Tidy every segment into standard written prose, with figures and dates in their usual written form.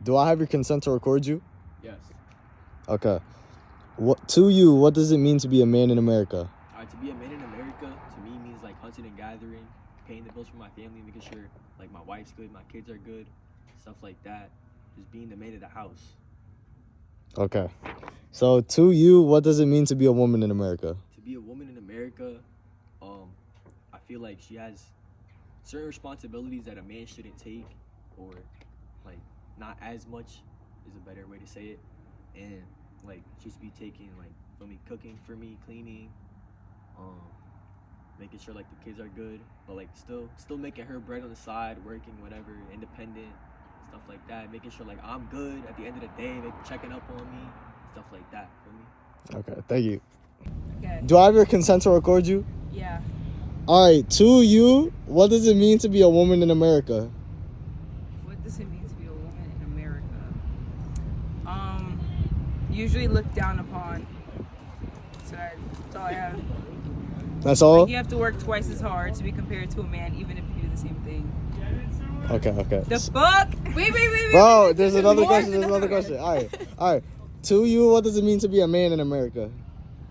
Do I have your consent to record you? Yes. Okay. To you, what does it mean to be a man in America? To be a man in America, to me, means like hunting and gathering, paying the bills for my family, making sure like my wife's good, my kids are good, stuff like that. Just being the man of the house. Okay. So to you, what does it mean to be a woman in America? To be a woman in America, I feel like she has certain responsibilities that a man shouldn't take, or like not as much is a better way to say it. And like she should be taking like for me, cooking for me, cleaning, making sure like the kids are good, but like still making her bread on the side, working, whatever, independent, stuff like that, making sure like I'm good at the end of the day, like checking up on me, stuff like that for me. Okay, thank you. Okay. Do I have your consent to record you? Yeah. All right, to you, what does it mean to be a woman in America? What does it mean to be a woman in America? Usually looked down upon. So that's all I have. That's all? Like you have to work twice as hard to be compared to a man, even if you do the same thing. Okay. The fuck? Wait. Bro, there's another question. All right. To you, what does it mean to be a man in America?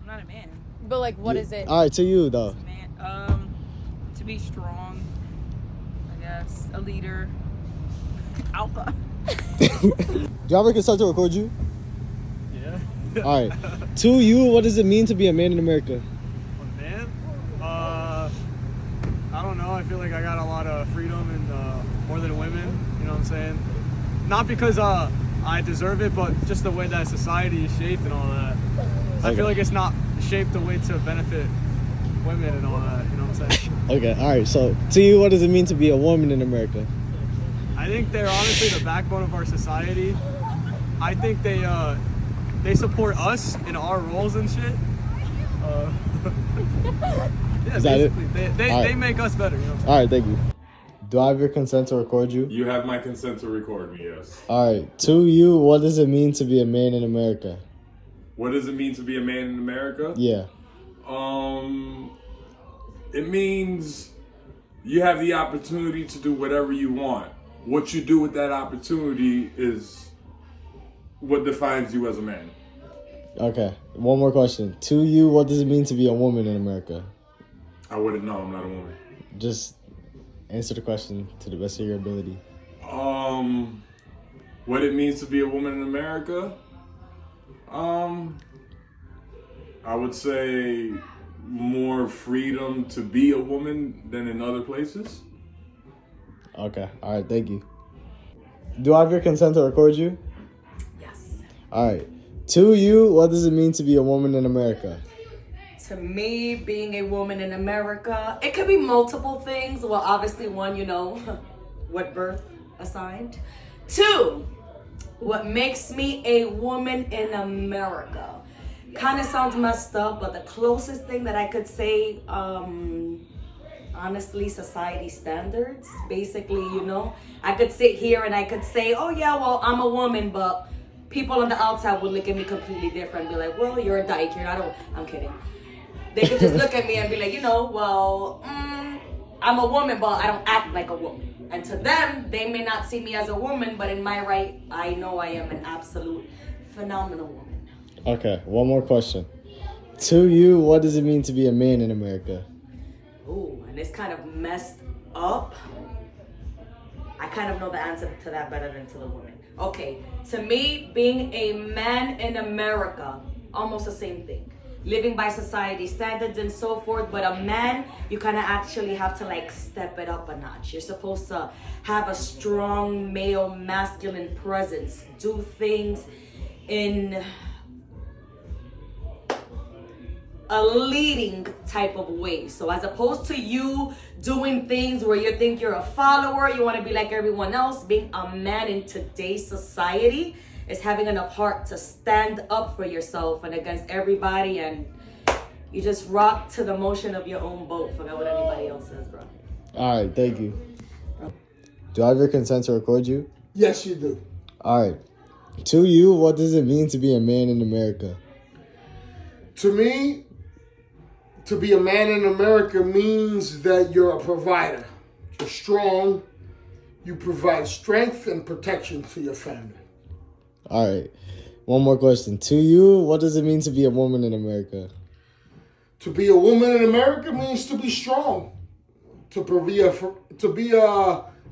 I'm not a man. But like, what is it? All right, to you though. Man, to be strong, I guess, a leader, alpha. Do you have your consent to record you? Yeah. All right. To you, what does it mean to be a man in America? A man? I don't know. I feel like I got a lot of freedom and more than women. You know what I'm saying? Not because I deserve it, but just the way that society is shaped and all that. I feel like it's not shaped the way to benefit women and all that. You know what I'm saying? Okay. All right. So, to you, what does it mean to be a woman in America? I think they're honestly the backbone of our society. I think they support us in our roles and shit. Yeah, Is that it? They make us better, you know what I'm saying? All right, thank you. Do I have your consent to record you? You have my consent to record me, yes. All right. To you, what does it mean to be a man in America? What does it mean to be a man in America? Yeah. It means you have the opportunity to do whatever you want. What you do with that opportunity is what defines you as a man. Okay. One more question. To you, what does it mean to be a woman in America? I wouldn't know. I'm not a woman. Just answer the question to the best of your ability. What it means to be a woman in America? I would say more freedom to be a woman than in other places. Okay. All right. Thank you. Do I have your consent to record you? Yes. All right. To you, what does it mean to be a woman in America? To me, being a woman in America, it could be multiple things. Well, obviously, one, what birth assigned. Two, what makes me a woman in America. Kind of sounds messed up, but the closest thing that I could say, honestly, society standards. Basically, I could sit here and I could say, oh yeah, well, I'm a woman, but people on the outside would look at me completely different, be like, well, you're a dyke, you're not a... I'm kidding. They could just look at me and be like, I'm a woman, but I don't act like a woman. And to them, they may not see me as a woman, but in my right, I know I am an absolute phenomenal woman. Okay, one more question. To you, what does it mean to be a man in America? Ooh, and it's kind of messed up. I kind of know the answer to that better than to the woman. Okay, to me, being a man in America, almost the same thing. Living by society standards and so forth, but a man, you kind of actually have to step it up a notch. You're supposed to have a strong male masculine presence, do things in a leading type of way. So as opposed to you doing things where you think you're a follower, you want to be like everyone else, being a man in today's society is having enough heart to stand up for yourself and against everybody, and you just rock to the motion of your own boat. Forget what anybody else says, bro. All right, thank you. Do I have your consent to record you? Yes, you do. All right. To you, what does it mean to be a man in America? To me, to be a man in America means that you're a provider. You're strong. You provide strength and protection to your family. All right. One more question. To you, what does it mean to be a woman in America? To be a woman in America means to be strong, to be a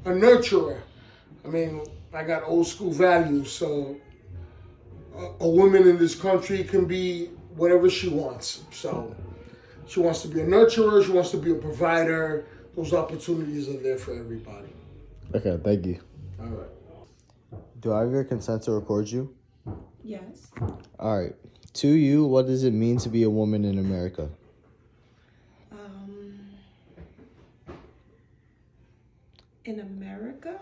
nurturer. I mean, I got old school values, so a woman in this country can be whatever she wants. So she wants to be a nurturer, she wants to be a provider. Those opportunities are there for everybody. Okay, thank you. All right. Do I have your consent to record you? Yes. All right. To you, what does it mean to be a woman in America? In America,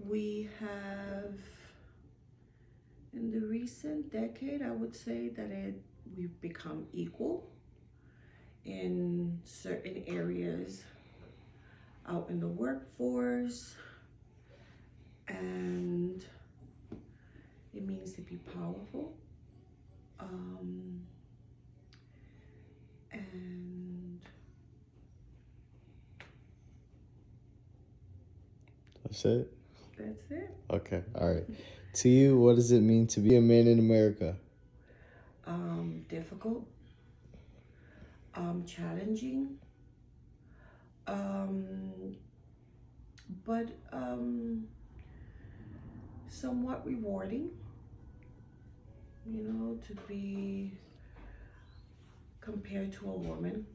we have, in the recent decade, I would say that we've become equal in certain areas out in the workforce, and it means to be powerful. And That's it? that's it. Okay, all right. To you, what does it mean to be a man in America? Difficult, challenging, but somewhat rewarding. You know, to be compared to a woman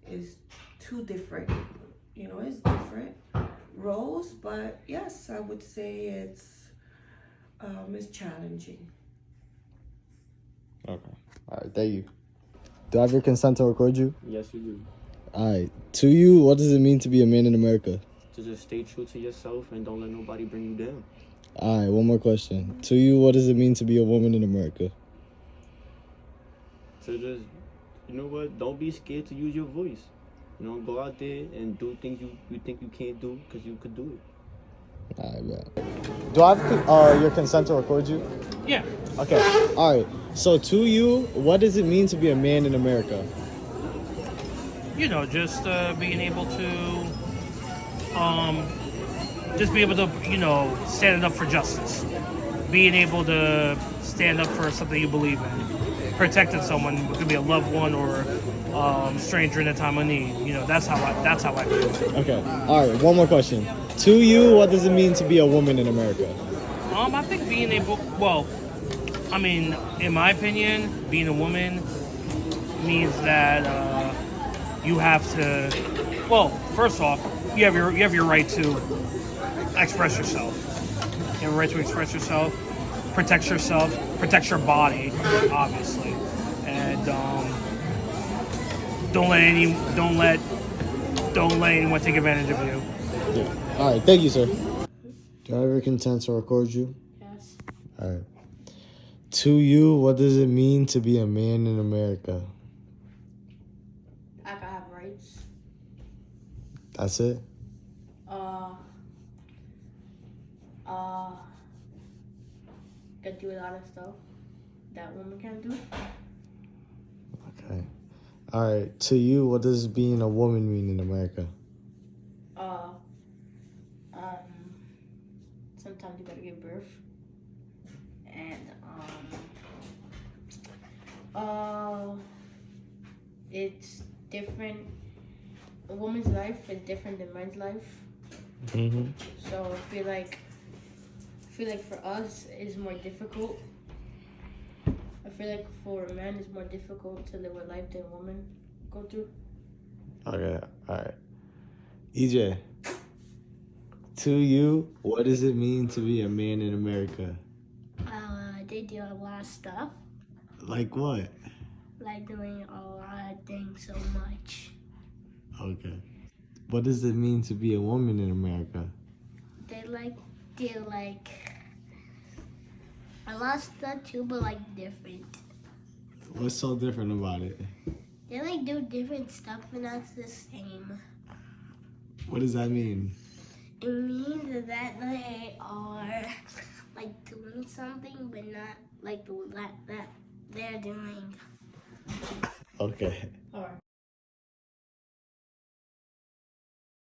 is too different. You know, it's different roles, but yes, I would say it's challenging. Okay. All right, thank you. Do I have your consent to record you? Yes, you do. All right. To you, what does it mean to be a man in America? To just stay true to yourself and don't let nobody bring you down. All right, one more question. To you, what does it mean to be a woman in America? To just, you know what, don't be scared to use your voice. You know, go out there and do things you think you can't do because you could do it. All right, man. Do I have your consent to record you? Yeah. Okay. All right. So to you, what does it mean to be a man in America? You know, just being able to, just be able to, stand up for justice. Being able to stand up for something you believe in. Protecting someone, it could be a loved one or stranger in a time of need. You know, that's how I feel. Okay. All right. One more question. To you, what does it mean to be a woman in America? I think being able, in my opinion, being a woman means that you have to. Well, first off, you have your right to express yourself. You have a right to express yourself, protect yourself, protect your body, obviously, and don't let anyone take advantage of you. Yeah. All right. Thank you, sir. Do I have your consent to record you? Yes. All right. To you, what does it mean to be a man in America? I gotta have rights. That's it? Can do a lot of stuff that women can't do. Okay. All right. To you, what does being a woman mean in America? Sometimes you gotta give birth, and it's different. A woman's life is different than men's life. Mm-hmm. So I feel like for us it's more difficult. I feel like for a man it's more difficult to live a life than a woman go through. Okay. All right. EJ, to you, what does it mean to be a man in America? They do a lot of stuff, Like what? like doing a lot of things so much. Okay. What does it mean to be a woman in America? They do a lot of stuff too, but different. What's so different about it? They do different stuff, but not the same. What does that mean? It means that they are doing something, but not that they're doing. Okay. Or